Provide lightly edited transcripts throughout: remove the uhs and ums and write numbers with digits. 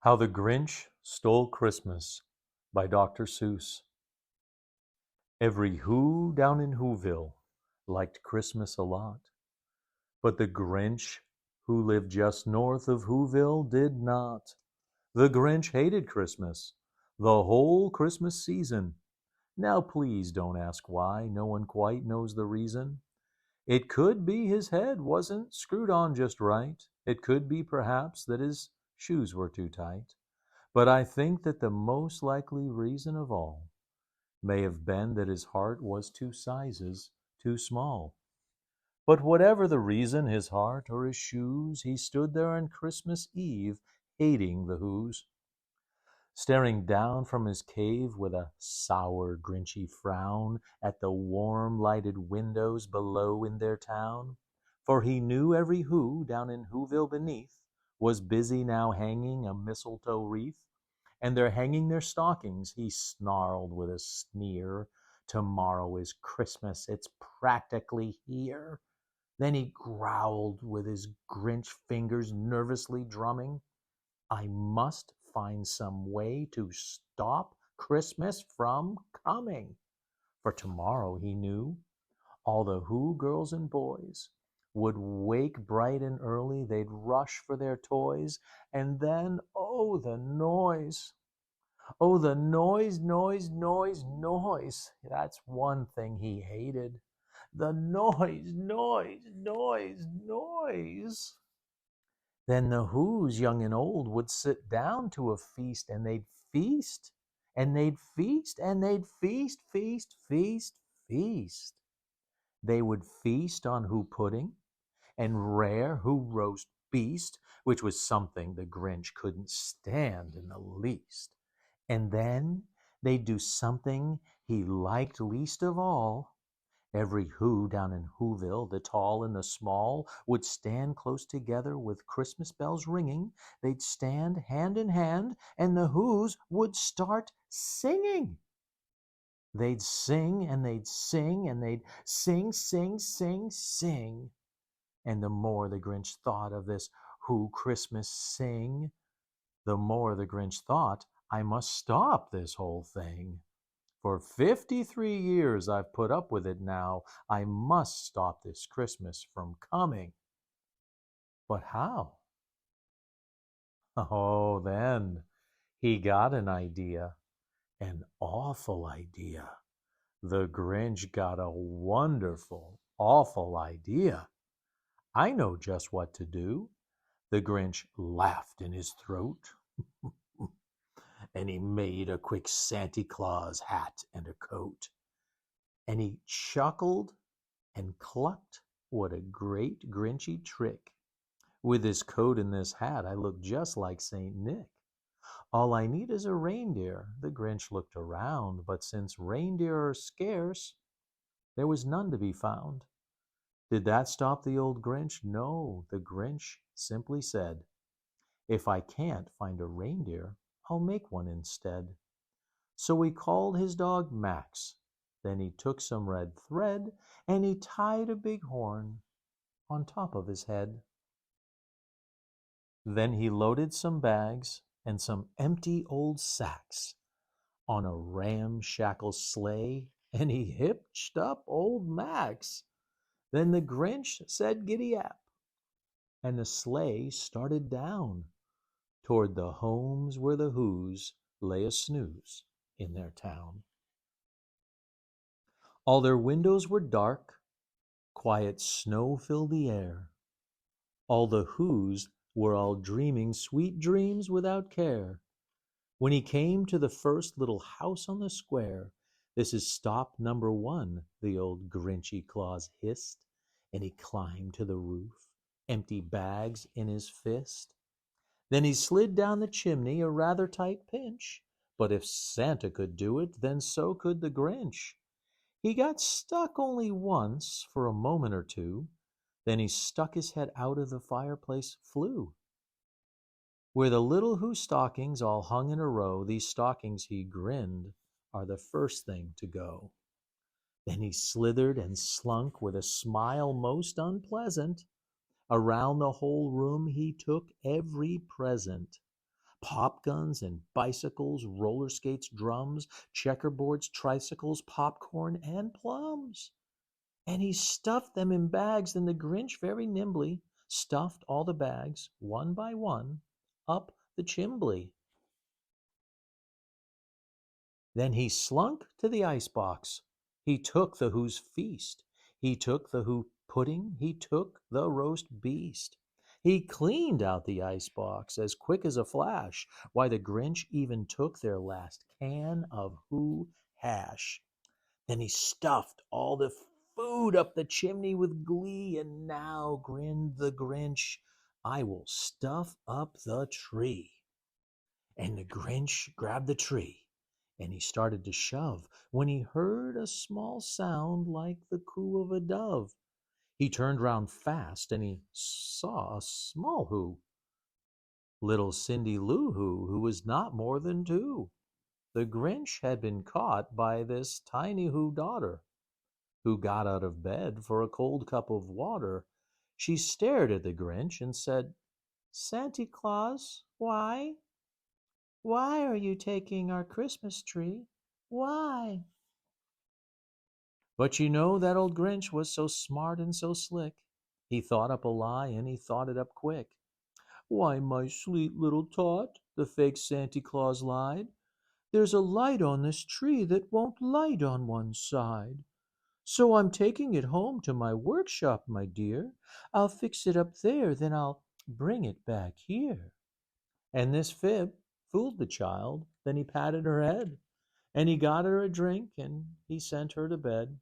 How the Grinch Stole Christmas by Dr. Seuss. Every Who down in Whoville liked Christmas a lot, but the Grinch, who lived just north of Whoville, did not. The Grinch hated Christmas, the whole Christmas season. Now please don't ask why, no one quite knows the reason. It could be his head wasn't screwed on just right. It could be perhaps that his shoes were too tight. But I think that the most likely reason of all may have been that his heart was 2 sizes too small. But whatever the reason, his heart or his shoes, he stood there on Christmas Eve, hating the Whos, staring down from his cave with a sour, grinchy frown at the warm lighted windows below in their town. For he knew every Who down in Whoville beneath was busy now hanging a mistletoe wreath, and they're hanging their stockings. He snarled with a sneer, "Tomorrow is Christmas, it's practically here." Then he growled with his Grinch fingers nervously drumming, "I must find some way to stop Christmas from coming." For tomorrow, he knew, all the Who girls and boys would wake bright and early. They'd rush for their toys, and then, oh, the noise! Oh, the noise, noise, noise, noise. That's one thing he hated. The noise, noise, noise, noise. Then the Who's, young and old, would sit down to a feast, and they'd feast, and they'd feast, and they'd feast, feast, feast, feast. They would feast on Who pudding and rare Who roast beast, which was something the Grinch couldn't stand in the least. And then they'd do something he liked least of all. Every Who down in Whoville, the tall and the small, would stand close together with Christmas bells ringing. They'd stand hand in hand, and the Whos would start singing. They'd sing and they'd sing and they'd sing, sing, sing, sing. And the more the Grinch thought of this Who Christmas sing, the more the Grinch thought, I must stop this whole thing. For 53 years I've put up with it now. I must stop this Christmas from coming. But how? Oh, then he got an idea, an awful idea. The Grinch got a wonderful, awful idea. I know just what to do. The Grinch laughed in his throat. And he made a quick Santa Claus hat and a coat. And he chuckled and clucked. What a great Grinchy trick. With this coat and this hat, I look just like Saint Nick. All I need is a reindeer. The Grinch looked around, but since reindeer are scarce, there was none to be found. Did that stop the old Grinch? No, the Grinch simply said, if I can't find a reindeer, I'll make one instead. So he called his dog Max. Then he took some red thread and he tied a big horn on top of his head. Then he loaded some bags and some empty old sacks on a ramshackle sleigh, and he hitched up old Max. Then the Grinch said giddy-ap, and the sleigh started down toward the homes where the Whos lay a snooze in their town. All their windows were dark, quiet snow filled the air. All the Whos were all dreaming sweet dreams without care. When he came to the first little house on the square, "This is stop number 1, the old Grinchy Claus hissed, and he climbed to the roof, empty bags in his fist. Then he slid down the chimney, a rather tight pinch, but if Santa could do it, then so could the Grinch. He got stuck only once for a moment or two, then he stuck his head out of the fireplace flue. Where the little Who stockings all hung in a row, these stockings, he grinned, are the first thing to go. Then he slithered and slunk with a smile most unpleasant. Around the whole room he took every present. Pop guns and bicycles, roller skates, drums, checkerboards, tricycles, popcorn, and plums. And he stuffed them in bags, and the Grinch very nimbly stuffed all the bags, one by one, up the chimbley. Then he slunk to the ice box. He took the Who's feast. He took the Who pudding. He took the roast beast. He cleaned out the ice box as quick as a flash. Why, the Grinch even took their last can of Who hash. Then he stuffed all the food up the chimney with glee, and now grinned the Grinch, I will stuff up the tree. And the Grinch grabbed the tree, and he started to shove, when he heard a small sound like the coo of a dove. He turned round fast, and he saw a small Who, little Cindy Lou Who was not more than two. The Grinch had been caught by this tiny Who daughter, who got out of bed for a cold cup of water. She stared at the Grinch and said, Santa Claus, why? Why are you taking our Christmas tree? Why? But you know that old Grinch was so smart and so slick. He thought up a lie, and he thought it up quick. Why, my sweet little tot, the fake Santa Claus lied. There's a light on this tree that won't light on one side. So I'm taking it home to my workshop, my dear. I'll fix it up there, then I'll bring it back here. And this fib fooled the child. Then he patted her head, and he got her a drink, and he sent her to bed.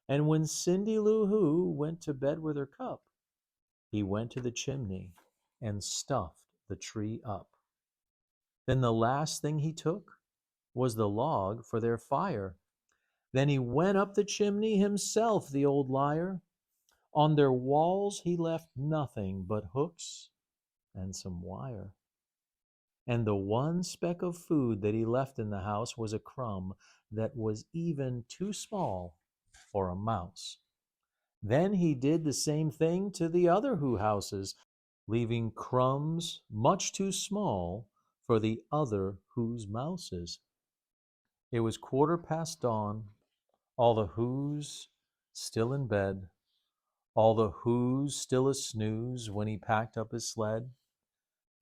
And when Cindy Lou Who went to bed with her cup, he went to the chimney and stuffed the tree up. Then the last thing he took was the log for their fire. Then he went up the chimney himself, the old liar. On their walls he left nothing but hooks and some wire. And the one speck of food that he left in the house was a crumb that was even too small for a mouse. Then he did the same thing to the other Who houses, leaving crumbs much too small for the other Who's mouses. It was 1/4 past dawn, all the Who's still in bed, all the Who's still a snooze when he packed up his sled,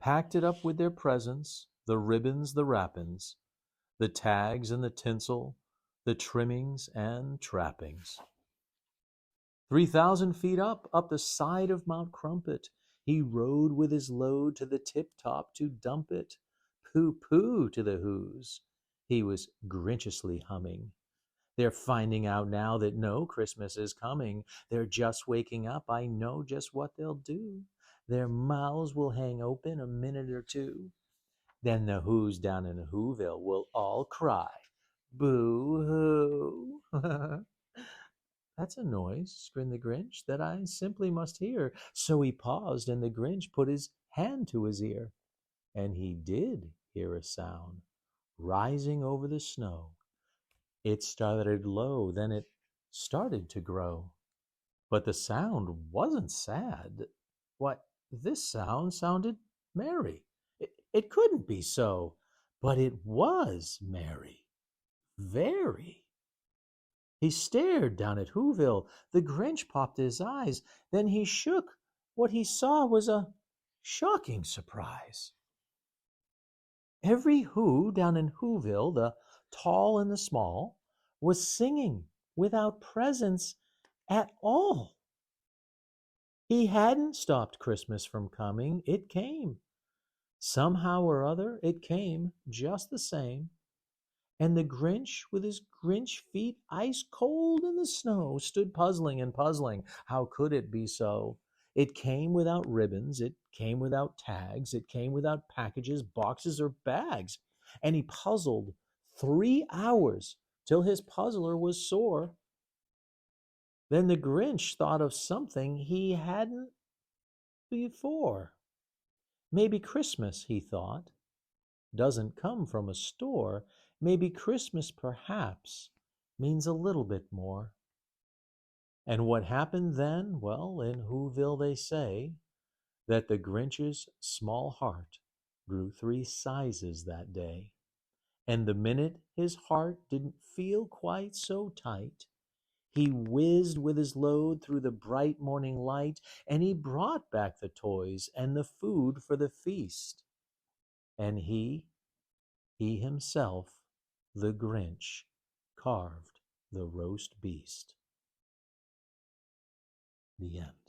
packed it up with their presents, the ribbons, the wrappings, the tags and the tinsel, the trimmings and trappings. 3,000 feet up the side of Mount Crumpet, he rode with his load to the tip-top to dump it. Pooh-pooh to the Who's, he was grinchiously humming. They're finding out now that no Christmas is coming. They're just waking up. I know just what they'll do. Their mouths will hang open a minute or two. Then the Who's down in Whoville will all cry, Boo-hoo. That's a noise, grinned the Grinch, that I simply must hear. So he paused, and the Grinch put his hand to his ear. And he did hear a sound rising over the snow. It started low, then it started to grow. But the sound wasn't sad. Why, this sound sounded merry. It couldn't be so, but it was merry. Very. He stared down at Whoville. The Grinch popped his eyes. Then he shook. What he saw was a shocking surprise. Every Who down in Whoville, the tall and the small, was singing without presents at all. He hadn't stopped Christmas from coming. It came. Somehow or other, it came just the same. And the Grinch, with his Grinch feet ice cold in the snow, stood puzzling and puzzling. How could it be so? It came without ribbons, it came without tags, it came without packages, boxes, or bags. And he puzzled 3 hours till his puzzler was sore. Then the Grinch thought of something he hadn't before. Maybe Christmas, he thought, doesn't come from a store. Maybe Christmas, perhaps, means a little bit more. And what happened then? Well, in Whoville they say that the Grinch's small heart grew 3 sizes that day. And the minute his heart didn't feel quite so tight, he whizzed with his load through the bright morning light, and he brought back the toys and the food for the feast. And he himself, the Grinch, carved the roast beast. The end.